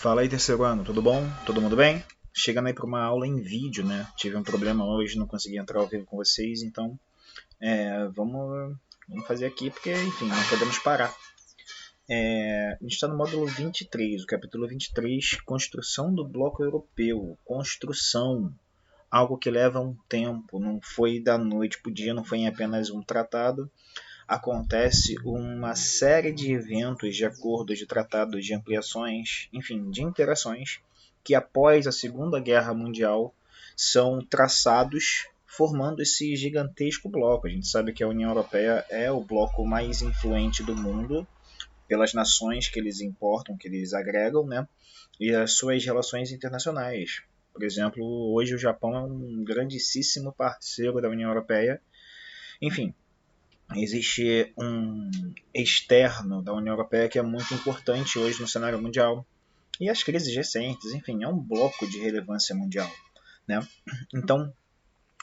Fala aí, terceiro ano, tudo bom? Todo mundo bem? Chegando aí para uma aula em vídeo, né? Tive um problema hoje, não consegui entrar ao vivo com vocês, então vamos fazer aqui porque, enfim, não podemos parar. A gente está no módulo 23, o capítulo 23, Construção do Bloco Europeu. Construção, algo que leva um tempo, não foi da noite para o dia, não foi em apenas um tratado. Acontece uma série de eventos, de acordos, de tratados, de ampliações, enfim, de interações que após a Segunda Guerra Mundial são traçados formando esse gigantesco bloco. A gente sabe que a União Europeia é o bloco mais influente do mundo pelas nações que eles importam, que eles agregam, né? E as suas relações internacionais. Por exemplo, hoje o Japão é um grandíssimo parceiro da União Europeia. Enfim, existe um externo da União Europeia que é muito importante hoje no cenário mundial. E as crises recentes, enfim, é um bloco de relevância mundial, né? Então,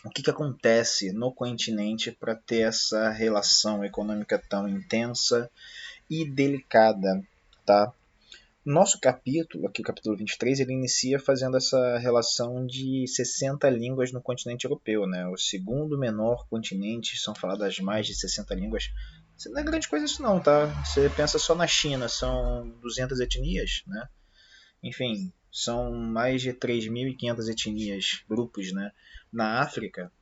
o que acontece no continente para ter essa relação econômica tão intensa e delicada, tá? Nosso capítulo, aqui o capítulo 23, ele inicia fazendo essa relação de 60 línguas no continente europeu, né? O segundo menor continente, são faladas mais de 60 línguas. Isso não é grande coisa isso não, tá? Você pensa só na China, são 200 etnias, né? Enfim, são mais de 3.500 etnias, grupos, né? Na África,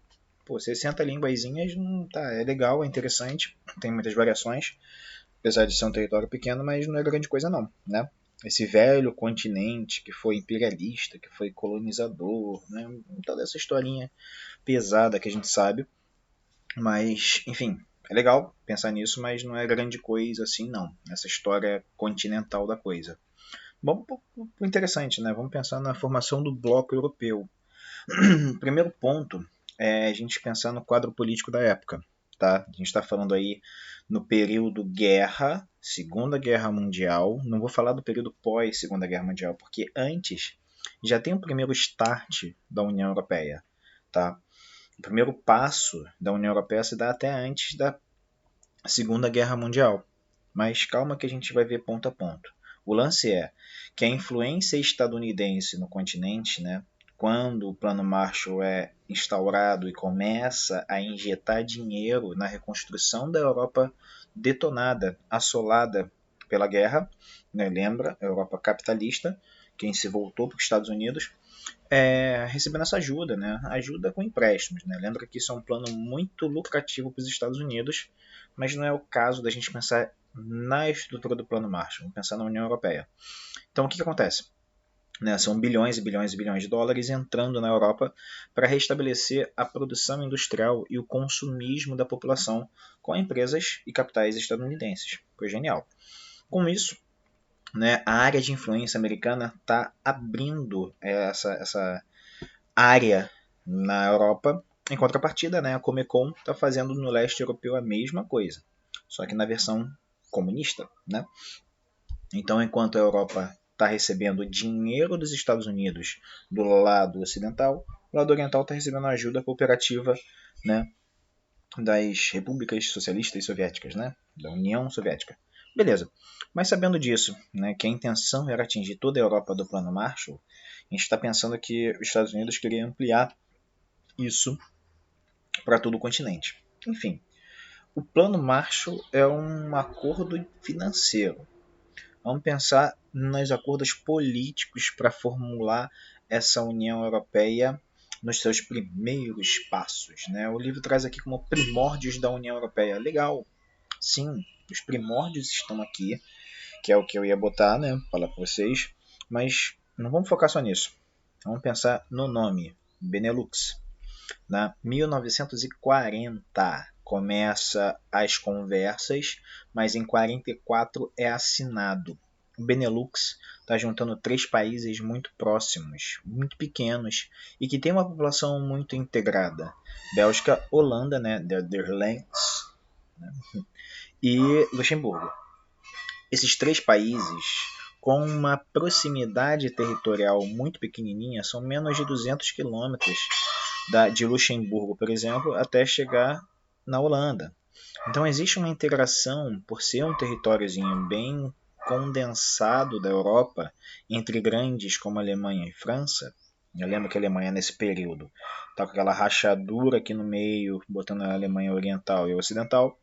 pô, 60 linguazinhas, tá, é legal, é interessante, tem muitas variações, apesar de ser um território pequeno, mas não é grande coisa não, né? Esse velho continente que foi imperialista, que foi colonizador, né? Toda essa historinha pesada que a gente sabe, mas, enfim, é legal pensar nisso, mas não é grande coisa assim não, essa história continental da coisa. Vamos pro interessante, né? Vamos pensar na formação do bloco europeu. Primeiro ponto é a gente pensar no quadro político da época. Tá? A gente está falando aí no período guerra, Segunda Guerra Mundial. Não vou falar do período pós Segunda Guerra Mundial, porque antes já tem o primeiro start da União Europeia. Tá? O primeiro passo da União Europeia se dá até antes da Segunda Guerra Mundial. Mas calma que a gente vai ver ponto a ponto. O lance é que a influência estadunidense no continente, né, quando o Plano Marshall é instaurado e começa a injetar dinheiro na reconstrução da Europa detonada, assolada pela guerra, né, lembra, a Europa capitalista, quem se voltou para os Estados Unidos, recebendo essa ajuda, né? Ajuda com empréstimos, né? Lembra que isso é um plano muito lucrativo para os Estados Unidos, mas não é o caso da gente pensar na estrutura do Plano Marshall, vamos pensar na União Europeia. Então, o que acontece? Né, são bilhões e bilhões e bilhões de dólares entrando na Europa para restabelecer a produção industrial e o consumismo da população com empresas e capitais estadunidenses. Foi genial. Com isso, né, a área de influência americana está abrindo essa área na Europa. Em contrapartida, né, a Comecon está fazendo no leste europeu a mesma coisa, só que na versão comunista. Né? Então, enquanto a Europa está recebendo dinheiro dos Estados Unidos do lado ocidental, o lado oriental está recebendo ajuda cooperativa, né, das repúblicas socialistas soviéticas, né, da União Soviética. Beleza, mas sabendo disso, né, que a intenção era atingir toda a Europa do Plano Marshall, a gente está pensando que os Estados Unidos queriam ampliar isso para todo o continente. Enfim, o Plano Marshall é um acordo financeiro. Vamos pensar nos acordos políticos para formular essa União Europeia nos seus primeiros passos. Né? O livro traz aqui como primórdios da União Europeia. Legal, sim, os primórdios estão aqui, que é o que eu ia botar, né? Falar para vocês, mas não vamos focar só nisso. Vamos pensar no nome, Benelux. Na 1940 começa as conversas, mas em 44 é assinado. O Benelux está juntando 3 países muito próximos, muito pequenos e que tem uma população muito integrada: Bélgica, Holanda, né, Netherlands, né, e Luxemburgo. Esses 3 países, com uma proximidade territorial muito pequenininha, são menos de 200 quilômetros de Luxemburgo, por exemplo, até chegar na Holanda. Então existe uma integração, por ser um territóriozinho bem condensado da Europa entre grandes como Alemanha e França. Eu lembro que a Alemanha nesse período estava com aquela rachadura aqui no meio, botando a Alemanha Oriental e Ocidental,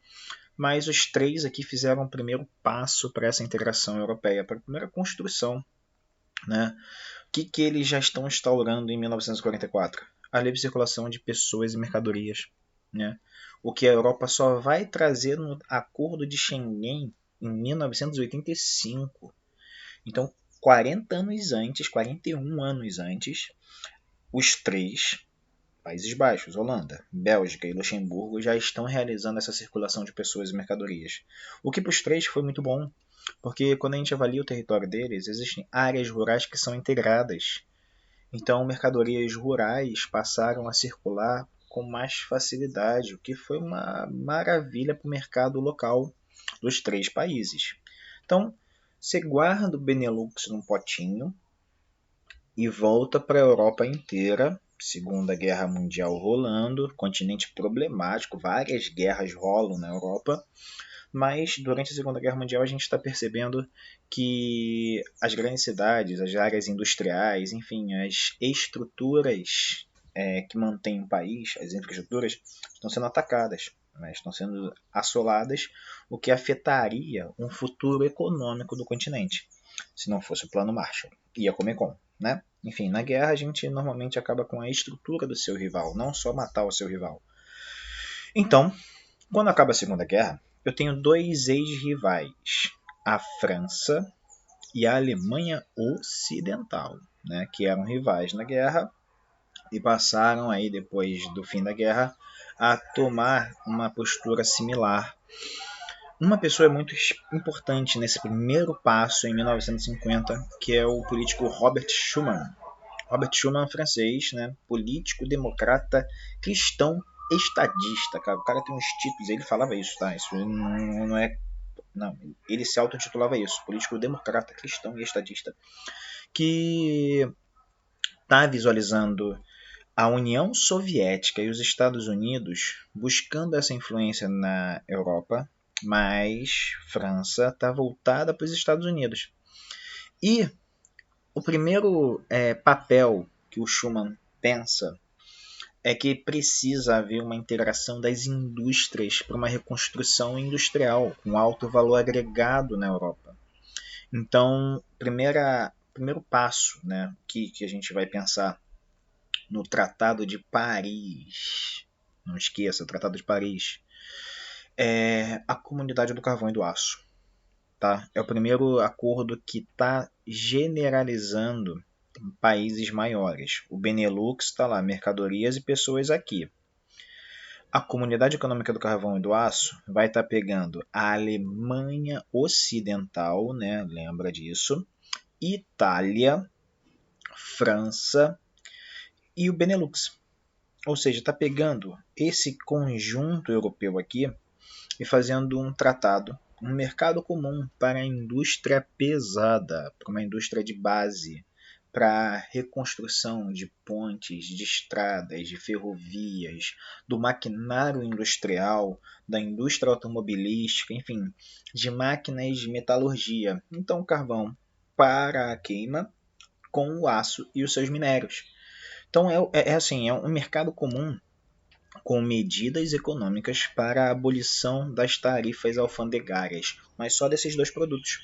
mas os três aqui fizeram o primeiro passo para essa integração europeia, para a primeira construção, né? O que eles já estão instaurando em 1944? A livre circulação de pessoas e mercadorias, né? O que a Europa só vai trazer no Acordo de Schengen em 1985. Então, 40 anos antes, 41 anos antes, os três, Países Baixos, Holanda, Bélgica e Luxemburgo, já estão realizando essa circulação de pessoas e mercadorias. O que para os três foi muito bom, porque quando a gente avalia o território deles, existem áreas rurais que são integradas. Então, mercadorias rurais passaram a circular com mais facilidade, o que foi uma maravilha para o mercado local dos três países. Então, você guarda o Benelux num potinho e volta para a Europa inteira. Segunda Guerra Mundial rolando, continente problemático, várias guerras rolam na Europa. Mas durante a Segunda Guerra Mundial a gente está percebendo que as grandes cidades, as áreas industriais, enfim, as estruturas que mantêm o país, as infraestruturas, estão sendo atacadas, né? Estão sendo assoladas, o que afetaria um futuro econômico do continente, se não fosse o Plano Marshall e a Comecon, né? Enfim, na guerra a gente normalmente acaba com a estrutura do seu rival, não só matar o seu rival. Então, quando acaba a Segunda Guerra, eu tenho dois ex-rivais, a França e a Alemanha Ocidental, né, que eram rivais na guerra e passaram aí depois do fim da guerra a tomar uma postura similar. Uma pessoa muito importante nesse primeiro passo em 1950, que é o político Robert Schuman. Robert Schuman, francês, né, político, democrata, cristão, estadista, cara. O cara tem uns títulos, ele falava isso, tá? Isso não é. Não, ele se autotitulava isso, político democrata, cristão e estadista, que está visualizando a União Soviética e os Estados Unidos buscando essa influência na Europa, mas França está voltada para os Estados Unidos. E o primeiro papel que o Schuman pensa é que precisa haver uma integração das indústrias para uma reconstrução industrial com alto valor agregado na Europa. Então, primeiro passo, né, que a gente vai pensar no Tratado de Paris, não esqueça, o Tratado de Paris, é a Comunidade do Carvão e do Aço. Tá? É o primeiro acordo que está generalizando países maiores. O Benelux está lá, mercadorias e pessoas aqui. A Comunidade Econômica do Carvão e do Aço vai estar pegando a Alemanha Ocidental, né? Lembra disso, Itália, França e o Benelux. Ou seja, está pegando esse conjunto europeu aqui e fazendo um tratado, um mercado comum para a indústria pesada, para uma indústria de base, para a reconstrução de pontes, de estradas, de ferrovias, do maquinário industrial, da indústria automobilística, enfim, de máquinas de metalurgia. Então, carvão para a queima com o aço e os seus minérios. Então, assim, é um mercado comum com medidas econômicas para a abolição das tarifas alfandegárias, mas só desses dois produtos.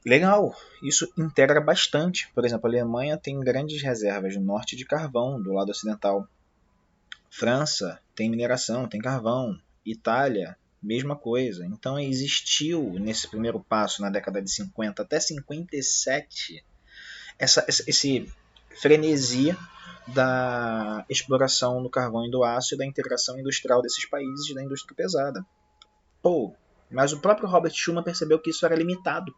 Legal, isso integra bastante. Por exemplo, a Alemanha tem grandes reservas no norte de carvão, do lado ocidental. França tem mineração, tem carvão. Itália, mesma coisa. Então existiu nesse primeiro passo, na década de 50 até 57, esse frenesi da exploração do carvão e do aço e da integração industrial desses países da indústria pesada. Mas o próprio Robert Schuman percebeu que isso era limitado.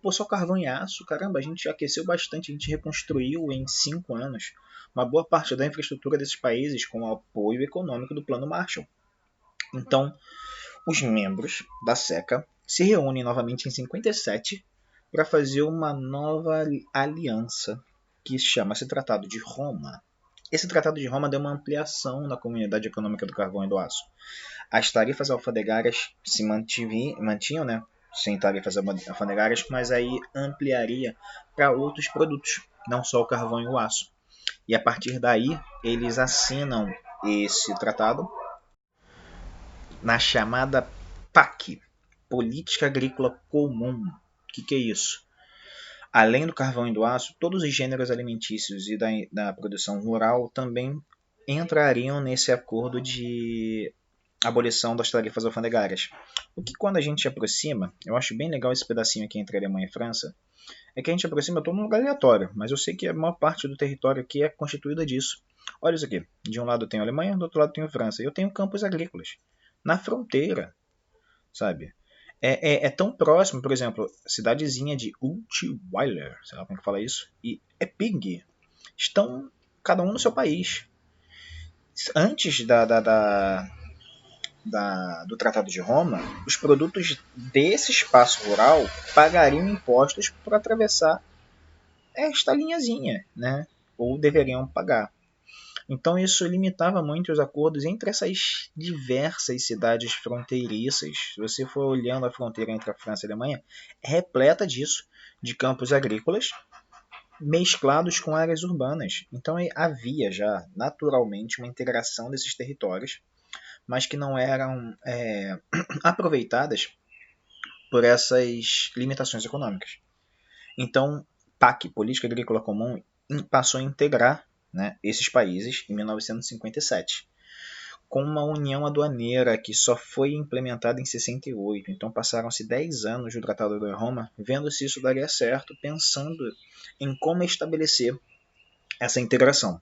Pô, só carvão e aço, caramba, a gente aqueceu bastante, a gente reconstruiu em 5 anos uma boa parte da infraestrutura desses países com o apoio econômico do Plano Marshall. Então, os membros da SECA se reúnem novamente em 57 para fazer uma nova aliança que chama-se Tratado de Roma. Esse Tratado de Roma deu uma ampliação na Comunidade Econômica do Carvão e do Aço. As tarifas alfandegárias se mantinham, né? sem tarifas alfandegárias, mas aí ampliaria para outros produtos, não só o carvão e o aço. E a partir daí, eles assinam esse tratado na chamada PAC, Política Agrícola Comum. O que é isso? Além do carvão e do aço, todos os gêneros alimentícios e da produção rural também entrariam nesse acordo de abolição das tarifas alfandegárias. O que, quando a gente aproxima, eu acho bem legal esse pedacinho aqui entre Alemanha e França, é que a gente aproxima, eu estou num lugar aleatório, mas eu sei que a maior parte do território aqui é constituída disso. Olha isso aqui, de um lado eu tenho a Alemanha, do outro lado eu tenho a França, e eu tenho campos agrícolas, na fronteira, sabe? É tão próximo, por exemplo, cidadezinha de Ultiweiler, sei lá como é que fala isso, e Epping, estão cada um no seu país. Antes do Tratado de Roma, os produtos desse espaço rural pagariam impostos por atravessar esta linhazinha, né? Ou deveriam pagar. Então isso limitava muito os acordos entre essas diversas cidades fronteiriças. Se você for olhando a fronteira entre a França e a Alemanha, é repleta disso, de campos agrícolas mesclados com áreas urbanas. Então havia já naturalmente uma integração desses territórios, mas que não eram aproveitadas por essas limitações econômicas. Então, PAC, Política Agrícola Comum, passou a integrar, né, esses países em 1957, com uma união aduaneira que só foi implementada em 68. Então passaram-se 10 anos do Tratado de Roma, vendo se isso daria certo, pensando em como estabelecer essa integração.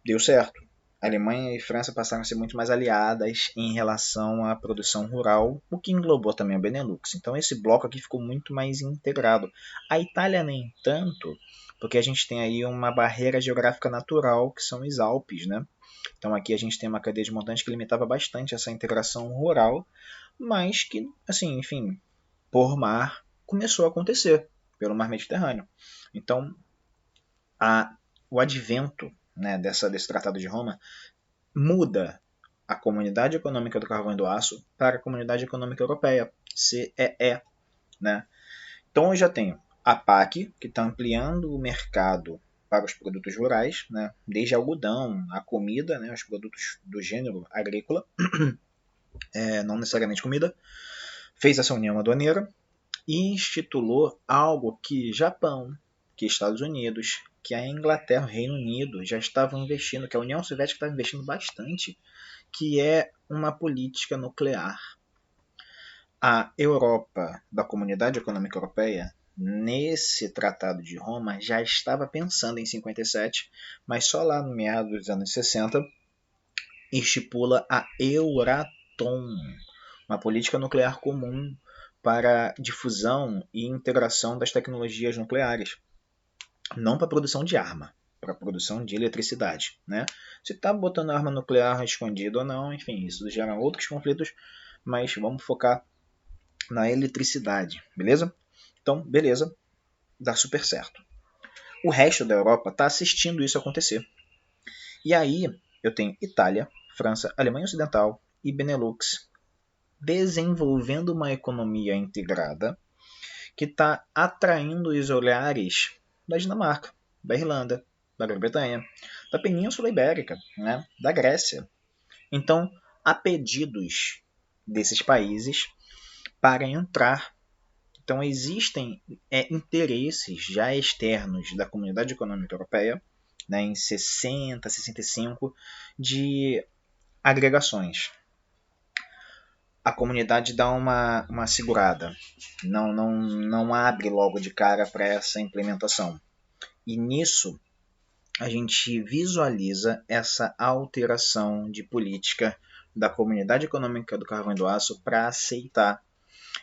Deu certo. A Alemanha e a França passaram a ser muito mais aliadas em relação à produção rural, o que englobou também a Benelux. Então esse bloco aqui ficou muito mais integrado. A Itália nem tanto, porque a gente tem aí uma barreira geográfica natural, que são os Alpes, né? Então aqui a gente tem uma cadeia de montanhas que limitava bastante essa integração rural, mas que, assim, enfim, por mar começou a acontecer, pelo mar Mediterrâneo. Então o advento, né, desse Tratado de Roma muda a Comunidade Econômica do Carvão e do Aço para a Comunidade Econômica Europeia, CEE. Né? Então eu já tenho a PAC, que está ampliando o mercado para os produtos rurais, né? Desde algodão, a comida, né? Os produtos do gênero agrícola, não necessariamente comida, fez essa união aduaneira e instituiu algo que Japão, que Estados Unidos, que a Inglaterra, o Reino Unido já estavam investindo, que a União Soviética estava investindo bastante, que é uma política nuclear. A Europa, da Comunidade Econômica Europeia, nesse Tratado de Roma, já estava pensando em 57, mas só lá no meado dos anos 60 estipula a Euratom, uma política nuclear comum para difusão e integração das tecnologias nucleares, não para produção de arma, para produção de eletricidade. Né? Se está botando arma nuclear escondida ou não, enfim, isso gera outros conflitos, mas vamos focar na eletricidade, beleza? Então, beleza, dá super certo. O resto da Europa está assistindo isso acontecer. E aí eu tenho Itália, França, Alemanha Ocidental e Benelux desenvolvendo uma economia integrada que está atraindo os olhares da Dinamarca, da Irlanda, da Grã-Bretanha, da Península Ibérica, né, da Grécia. Então, há pedidos desses países para entrar. Então, existem interesses já externos da Comunidade Econômica Europeia, né, em 60, 65, de agregações. A comunidade dá uma segurada, não abre logo de cara para essa implementação. E nisso, a gente visualiza essa alteração de política da Comunidade Econômica do Carvão e do Aço para aceitar.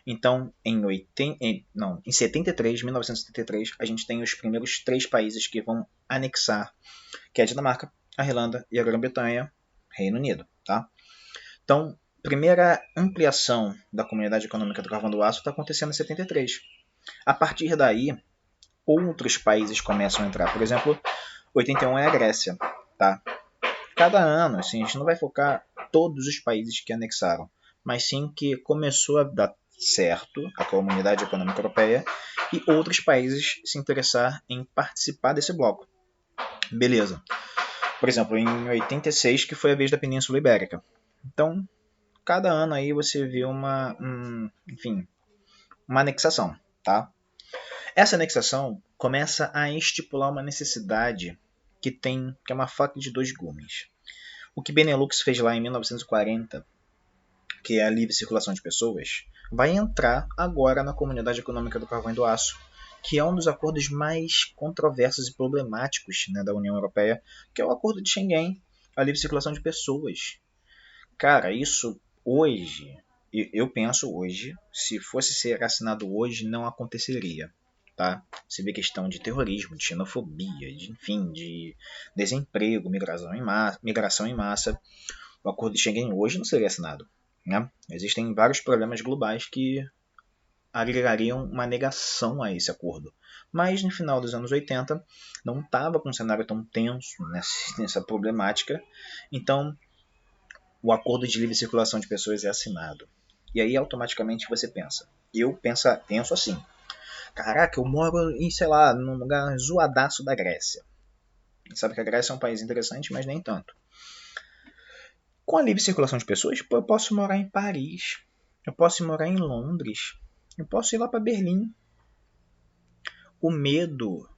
Então, em 1973, a gente tem os primeiros 3 países que vão anexar, que é a Dinamarca, a Irlanda e a Grã-Bretanha, Reino Unido. Tá? Então, a primeira ampliação da Comunidade Econômica do Carvão do Aço está acontecendo em 73. A partir daí, outros países começam a entrar. Por exemplo, 81 é a Grécia. Tá? Cada ano, assim, a gente não vai focar todos os países que anexaram, mas sim que começou a dar certo, a Comunidade Econômica Europeia, e outros países se interessar em participar desse bloco. Beleza. Por exemplo, em 86, que foi a vez da Península Ibérica. Então, cada ano aí você vê uma anexação, tá? Essa anexação começa a estipular uma necessidade que é uma faca de dois gumes. O que Benelux fez lá em 1940, que é a livre circulação de pessoas, vai entrar agora na Comunidade Econômica do Carvão e do Aço, que é um dos acordos mais controversos e problemáticos, né, da União Europeia, que é o Acordo de Schengen, a livre circulação de pessoas. Cara, isso hoje, eu penso hoje, se fosse ser assinado hoje, não aconteceria. Tá? Você vê questão de terrorismo, de xenofobia, de desemprego, migração em massa. O acordo de Schengen hoje não seria assinado. Né? Existem vários problemas globais que agregariam uma negação a esse acordo. Mas no final dos anos 80 não estava com um cenário tão tenso nessa problemática. Então o acordo de livre circulação de pessoas é assinado. E aí automaticamente você pensa. Penso assim. Caraca, eu moro em, sei lá, num lugar zoadaço da Grécia. Sabe que a Grécia é um país interessante, mas nem tanto. Com a livre circulação de pessoas, eu posso morar em Paris, eu posso morar em Londres, eu posso ir lá para Berlim. O medo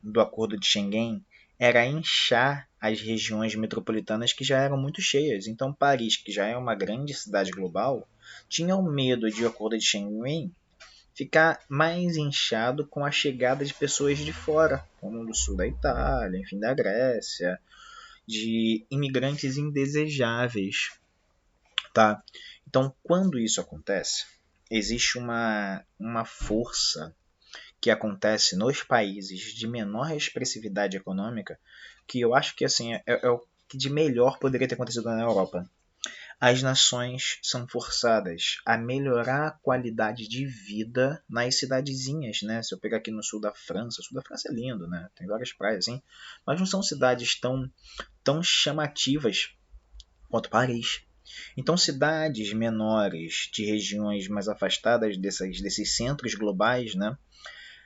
do acordo de Schengen era inchar as regiões metropolitanas que já eram muito cheias. Então Paris, que já é uma grande cidade global, tinha o medo de o acordo de Schengen ficar mais inchado com a chegada de pessoas de fora, como do sul da Itália, enfim, da Grécia, de imigrantes indesejáveis, tá? Então, quando isso acontece, existe uma força que acontece nos países de menor expressividade econômica, que eu acho que assim é o que de melhor poderia ter acontecido na Europa. As nações são forçadas a melhorar a qualidade de vida nas cidadezinhas, né? Se eu pegar aqui no sul da França, o sul da França é lindo, né? Tem várias praias, hein? Mas não são cidades tão chamativas quanto Paris. Então, cidades menores de regiões mais afastadas desses centros globais, né,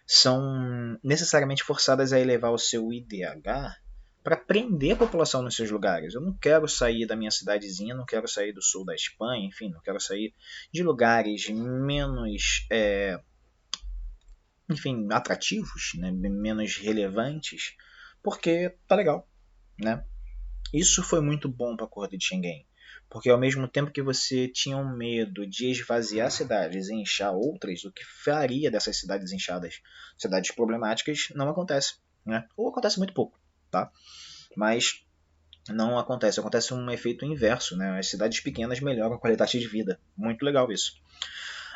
são necessariamente forçadas a elevar o seu IDH para prender a população nos seus lugares. Eu não quero sair da minha cidadezinha, não quero sair do sul da Espanha, enfim, não quero sair de lugares menos, atrativos, né, menos relevantes, porque tá legal, né? Isso foi muito bom para a Acordo de Schengen, porque ao mesmo tempo que você tinha um medo de esvaziar cidades e inchar outras, o que faria dessas cidades inchadas cidades problemáticas não acontece, né? Ou acontece muito pouco, tá? Mas não acontece, acontece um efeito inverso, né? As cidades pequenas melhoram a qualidade de vida, muito legal isso.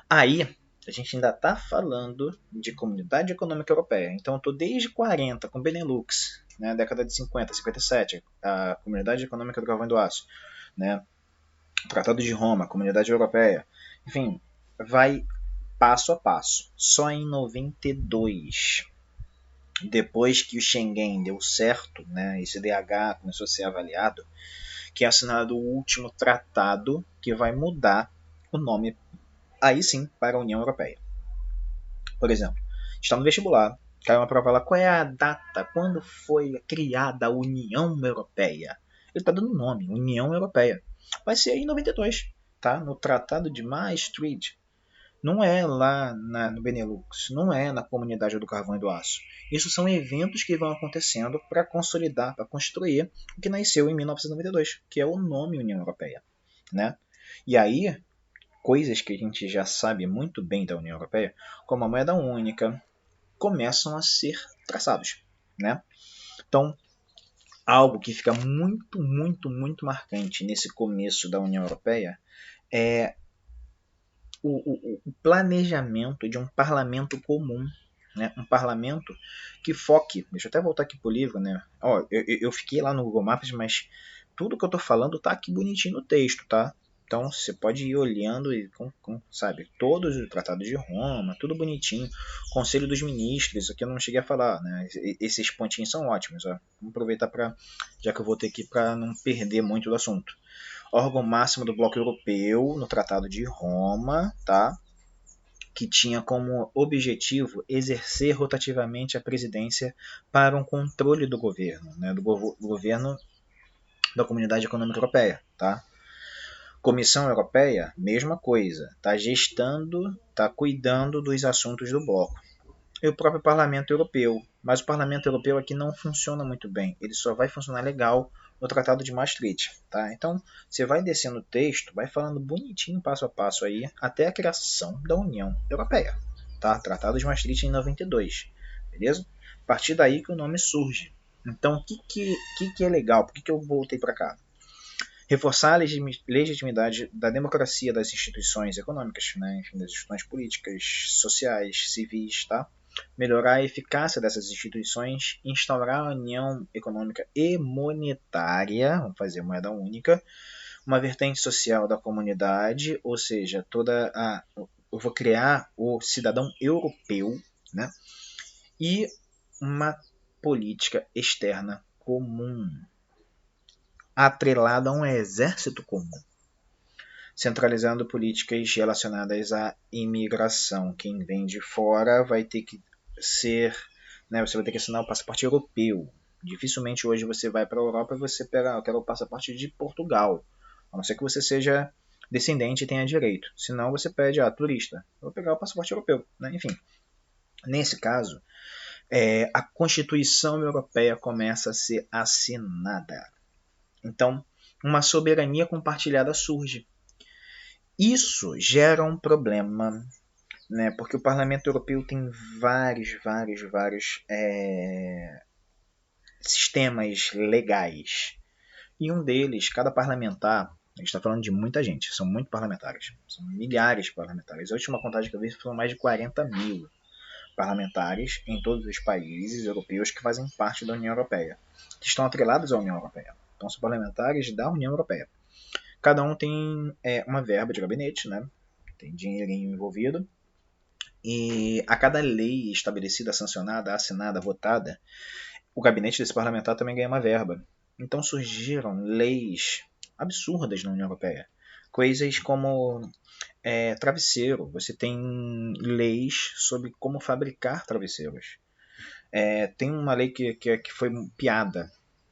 Aí a gente ainda está falando de Comunidade Econômica Europeia, então eu estou desde 40 com Benelux, né, década de 50, 57, a Comunidade Econômica do Carvão e do Aço, né, Tratado de Roma, Comunidade Europeia, enfim, vai passo a passo. Só em 92, depois que o Schengen deu certo, né, esse DH começou a ser avaliado, que é assinado o último tratado que vai mudar o nome, aí sim, para a União Europeia. Por exemplo, está no vestibular, cai uma prova lá, qual é a data, quando foi criada a União Europeia? Ele está dando nome, União Europeia. Vai ser em 92, tá? No Tratado de Maastricht. Não é lá no Benelux, não é na Comunidade do Carvão e do Aço. Isso são eventos que vão acontecendo para consolidar, para construir o que nasceu em 1992, que é o nome União Europeia, né? E aí, coisas que a gente já sabe muito bem da União Europeia, como a moeda única, começam a ser traçados, né? Então, algo que fica muito, muito, muito marcante nesse começo da União Europeia é o planejamento de um parlamento comum, né? Um parlamento que foque. Deixa eu até voltar aqui para o livro, né? Ó, eu fiquei lá no Google Maps, mas tudo que eu estou falando tá aqui bonitinho no texto, tá? Então você pode ir olhando e sabe, todos os tratados de Roma, tudo bonitinho. Conselho dos Ministros, aqui eu não cheguei a falar, né? Esses pontinhos são ótimos, ó. Vamos aproveitar para, já que eu vou ter aqui para não perder muito do assunto. Órgão máximo do Bloco Europeu no Tratado de Roma, tá? que tinha como objetivo exercer rotativamente a presidência para um controle do governo, né, do governo da Comunidade Econômica Europeia. Tá? Comissão Europeia, mesma coisa, está gestando, está cuidando dos assuntos do bloco. E o próprio Parlamento Europeu. Mas o Parlamento Europeu aqui não funciona muito bem. Ele só vai funcionar legal no Tratado de Maastricht. Tá? Então, você vai descendo o texto, vai falando bonitinho, passo a passo aí, até a criação da União Europeia. Tá? Tratado de Maastricht em 92. Beleza? A partir daí que o nome surge. Então, o que é legal? Por que eu voltei para cá? Reforçar a legitimidade da democracia das instituições econômicas, né? Enfim, das instituições políticas, sociais, civis, tá? Melhorar a eficácia dessas instituições, instaurar a união econômica e monetária, vamos fazer moeda única, uma vertente social da comunidade, ou seja, eu vou criar o cidadão europeu, né? E uma política externa comum, atrelada a um exército comum, centralizando políticas relacionadas à imigração. Quem vem de fora vai ter que ser, né, você vai ter que assinar o passaporte europeu. Dificilmente hoje você vai para a Europa e você pega, eu quero o passaporte de Portugal, a não ser que você seja descendente e tenha direito. Senão você pede, turista, eu vou pegar o passaporte europeu. Né? Enfim, nesse caso, a Constituição Europeia começa a ser assinada. Então, uma soberania compartilhada surge. Isso gera um problema, né? Porque o Parlamento Europeu tem vários sistemas legais. E um deles, cada parlamentar, a gente está falando de muita gente, são muitos parlamentares, são milhares de parlamentares. A última contagem que eu vi foram mais de 40 mil parlamentares em todos os países europeus que fazem parte da União Europeia, que estão atrelados à União Europeia. Então são parlamentares da União Europeia. Cada um tem uma verba de gabinete, né? Tem dinheirinho envolvido. E a cada lei estabelecida, sancionada, assinada, votada, o gabinete desse parlamentar também ganha uma verba. Então surgiram leis absurdas na União Europeia. Coisas como travesseiro. Você tem leis sobre como fabricar travesseiros. Tem uma lei que foi piada,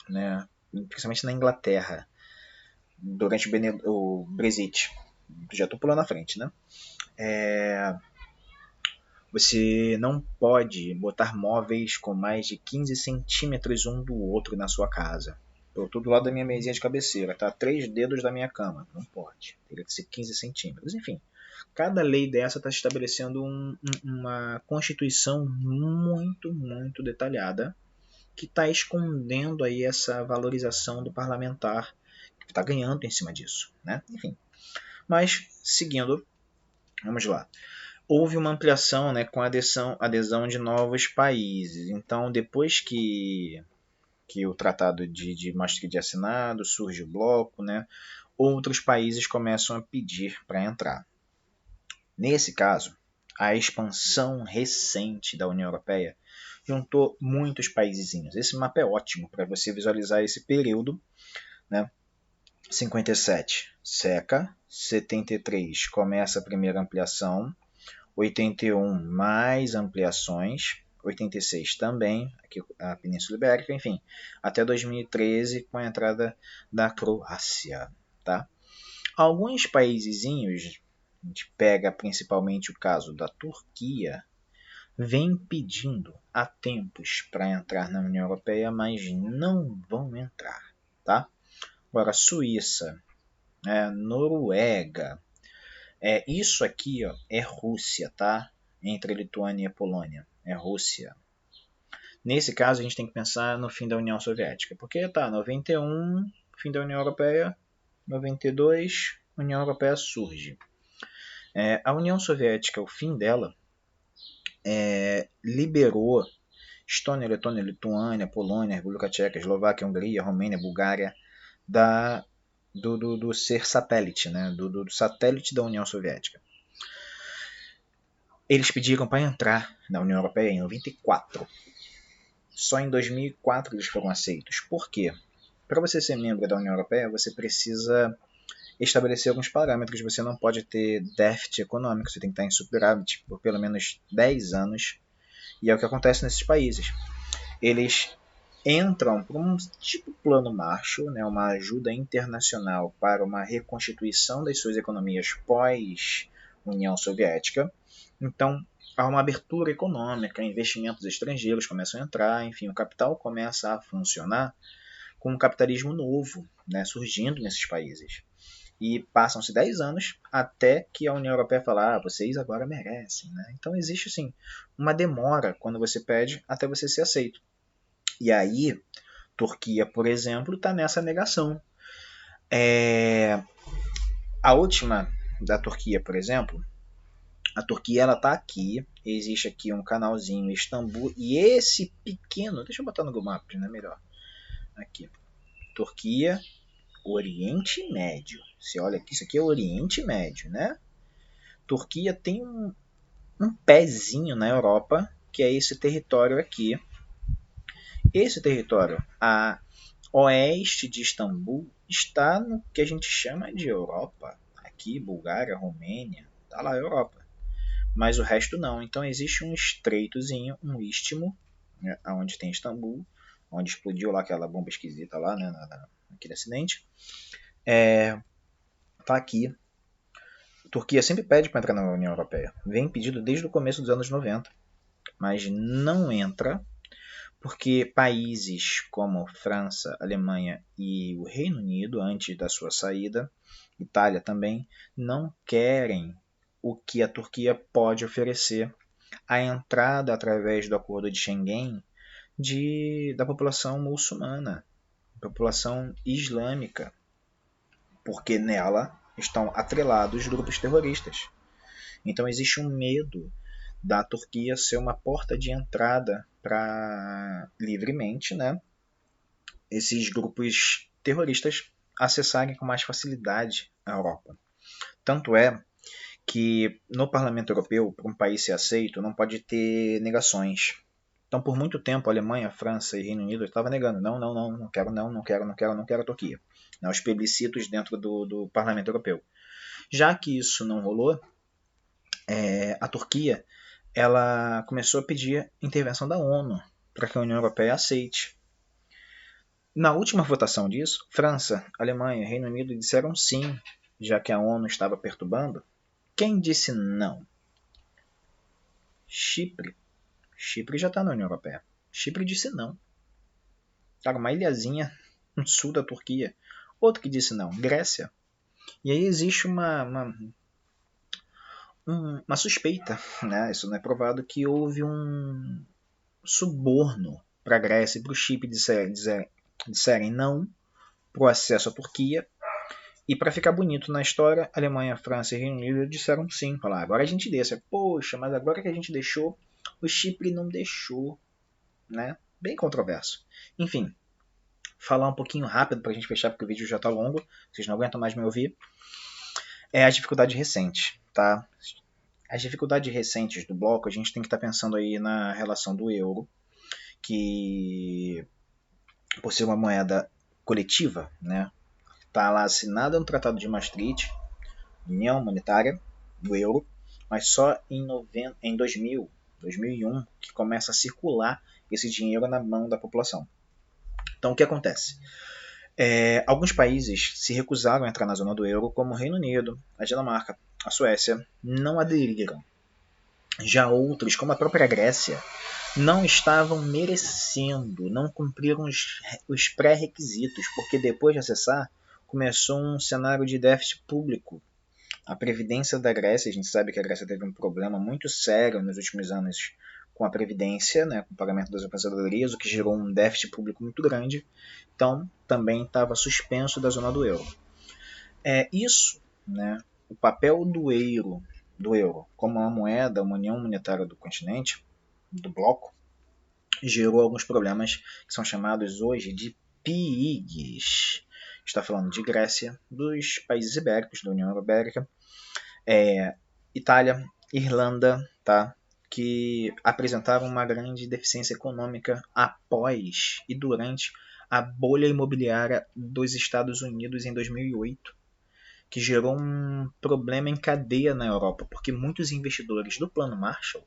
né? Principalmente na Inglaterra, durante o Brexit. Já estou pulando na frente, né? Você não pode botar móveis com mais de 15 centímetros um do outro na sua casa. Eu estou do lado da minha mesinha de cabeceira, tá? 3 dedos da minha cama. Não pode. Teria que ser 15 centímetros. Enfim, cada lei dessa está estabelecendo uma constituição muito detalhada que está escondendo aí essa valorização do parlamentar que está ganhando em cima disso, né? Enfim, mas seguindo, vamos lá. Houve uma ampliação, né, com a adesão de novos países. Então, depois que o Tratado de Maastricht é assinado, surge o bloco, né, outros países começam a pedir para entrar. Nesse caso, a expansão recente da União Europeia juntou muitos paisezinhos. Esse mapa é ótimo para você visualizar esse período, né? 57 seca, 73 começa a primeira ampliação, 81 mais ampliações, 86 também, aqui a Península Ibérica, enfim, até 2013 com a entrada da Croácia. Tá? Alguns paísezinhos, a gente pega principalmente o caso da Turquia, vem pedindo há tempos para entrar na União Europeia, mas não vão entrar. Tá? Agora, Suíça, Noruega, isso aqui é Rússia, tá? Entre Lituânia e Polônia. É Rússia. Nesse caso, a gente tem que pensar no fim da União Soviética. Porque, 91, fim da União Europeia, 92, União Europeia surge. A União Soviética, o fim dela, liberou Estônia, Letônia, Lituânia, Polônia, República Tcheca, Eslováquia, Hungria, Romênia, Bulgária, do ser satélite, né? do satélite da União Soviética. Eles pediram para entrar na União Europeia em 94. Só em 2004 eles foram aceitos. Por quê? Para você ser membro da União Europeia, você precisa estabelecer alguns parâmetros. Você não pode ter déficit econômico, você tem que estar em superávit por pelo menos 10 anos. E é o que acontece nesses países. Eles entram por um tipo plano Marshall, né, uma ajuda internacional para uma reconstituição das suas economias pós-União Soviética. Então, há uma abertura econômica, investimentos estrangeiros começam a entrar, enfim, o capital começa a funcionar com um capitalismo novo, né, surgindo nesses países. E passam-se 10 anos até que a União Europeia fala, vocês agora merecem. Né? Então existe assim, uma demora quando você pede até você ser aceito. E aí, Turquia, por exemplo, está nessa negação. A última da Turquia, por exemplo, a Turquia ela está aqui, existe aqui um canalzinho em Istambul, e esse pequeno, deixa eu botar no Google Maps, né, melhor, aqui, Turquia, Oriente Médio. Você olha aqui, isso aqui é o Oriente Médio, né? Turquia tem um pezinho na Europa, que é esse território aqui. Esse território, a oeste de Istambul, está no que a gente chama de Europa. Aqui, Bulgária, Romênia, tá lá a Europa. Mas o resto não. Então existe um estreitozinho, um istmo, né, onde tem Istambul, onde explodiu lá aquela bomba esquisita lá, né, naquele acidente. Tá aqui. A Turquia sempre pede para entrar na União Europeia. Vem pedido desde o começo dos anos 90, mas não entra porque países como França, Alemanha e o Reino Unido, antes da sua saída, Itália também, não querem o que a Turquia pode oferecer, a entrada através do acordo de Schengen da população muçulmana, população islâmica, porque nela estão atrelados grupos terroristas. Então existe um medo da Turquia ser uma porta de entrada para livremente, né, esses grupos terroristas acessarem com mais facilidade a Europa. Tanto é que no Parlamento Europeu, para um país ser aceito, não pode ter negações. Então, por muito tempo, a Alemanha, a França e Reino Unido estavam negando. Não quero, não quero a Turquia. Os plebiscitos dentro do Parlamento Europeu. Já que isso não rolou, a Turquia ela começou a pedir intervenção da ONU para que a União Europeia aceite. Na última votação disso, França, Alemanha e Reino Unido disseram sim, já que a ONU estava perturbando. Quem disse não? Chipre. Chipre já está na União Europeia. Chipre disse não. Era uma ilhazinha no sul da Turquia. Outro que disse não, Grécia. E aí existe uma suspeita, né? Isso não é provado, que houve um suborno para a Grécia e para o Chipre disserem não para o acesso à Turquia. E para ficar bonito na história, Alemanha, França e Reino Unido disseram sim. Falaram, agora a gente deixa. Poxa, mas agora que a gente deixou, o Chipre não deixou. Né? Bem controverso. Enfim, falar um pouquinho rápido para a gente fechar, porque o vídeo já está longo. Vocês não aguentam mais me ouvir. É as dificuldades recentes. Tá? As dificuldades recentes do bloco, a gente tem que estar pensando aí na relação do euro, que por ser uma moeda coletiva, né, está lá assinada no Tratado de Maastricht, União Monetária do Euro, mas só em 2001, que começa a circular esse dinheiro na mão da população. Então o que acontece? Alguns países se recusaram a entrar na zona do euro, como o Reino Unido, a Dinamarca, a Suécia, não aderiram. Já outros, como a própria Grécia, não estavam merecendo, não cumpriram os pré-requisitos, porque depois de acessar, começou um cenário de déficit público. A previdência da Grécia, a gente sabe que a Grécia teve um problema muito sério nos últimos anos com a previdência, né, com o pagamento das aposentadorias, o que gerou um déficit público muito grande. Então, também estava suspenso da zona do euro. Isso, né, o papel do euro como uma moeda, uma união monetária do continente, do bloco, gerou alguns problemas que são chamados hoje de PIIGs. Está falando de Grécia, dos países ibéricos, da União Ibérica, Itália, Irlanda, tá? Que apresentaram uma grande deficiência econômica após e durante a bolha imobiliária dos Estados Unidos em 2008, que gerou um problema em cadeia na Europa, porque muitos investidores do Plano Marshall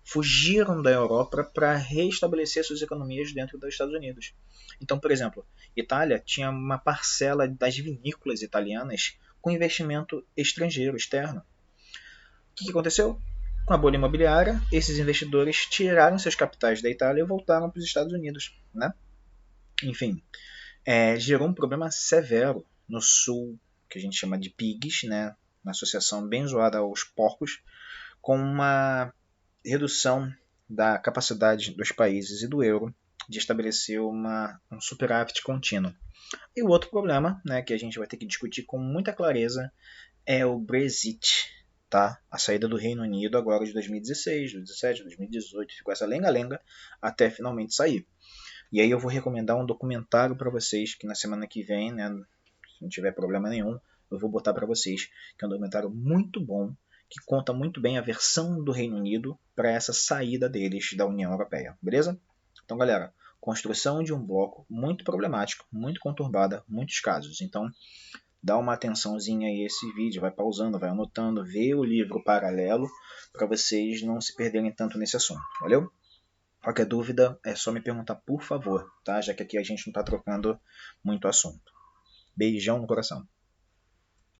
fugiram da Europa para restabelecer suas economias dentro dos Estados Unidos. Então, por exemplo, Itália tinha uma parcela das vinícolas italianas com investimento estrangeiro, externo. O que aconteceu? Com a bolha imobiliária, esses investidores tiraram seus capitais da Itália e voltaram para os Estados Unidos. Né? Enfim, gerou um problema severo no sul, que a gente chama de PIGS, né? Uma associação bem zoada aos porcos, com uma redução da capacidade dos países e do euro de estabelecer um superávit contínuo. E o outro problema, né, que a gente vai ter que discutir com muita clareza, é o Brexit, tá? A saída do Reino Unido agora de 2016, 2017, 2018, ficou essa lenga-lenga até finalmente sair. E aí eu vou recomendar um documentário para vocês, que na semana que vem, né, se não tiver problema nenhum, eu vou botar para vocês, que é um documentário muito bom, que conta muito bem a versão do Reino Unido para essa saída deles da União Europeia, beleza? Então, galera, construção de um bloco muito problemático, muito conturbada, muitos casos. Então, dá uma atençãozinha aí a esse vídeo, vai pausando, vai anotando, vê o livro paralelo para vocês não se perderem tanto nesse assunto, valeu? Qualquer dúvida é só me perguntar, por favor, tá? Já que aqui a gente não está trocando muito assunto. Beijão no coração.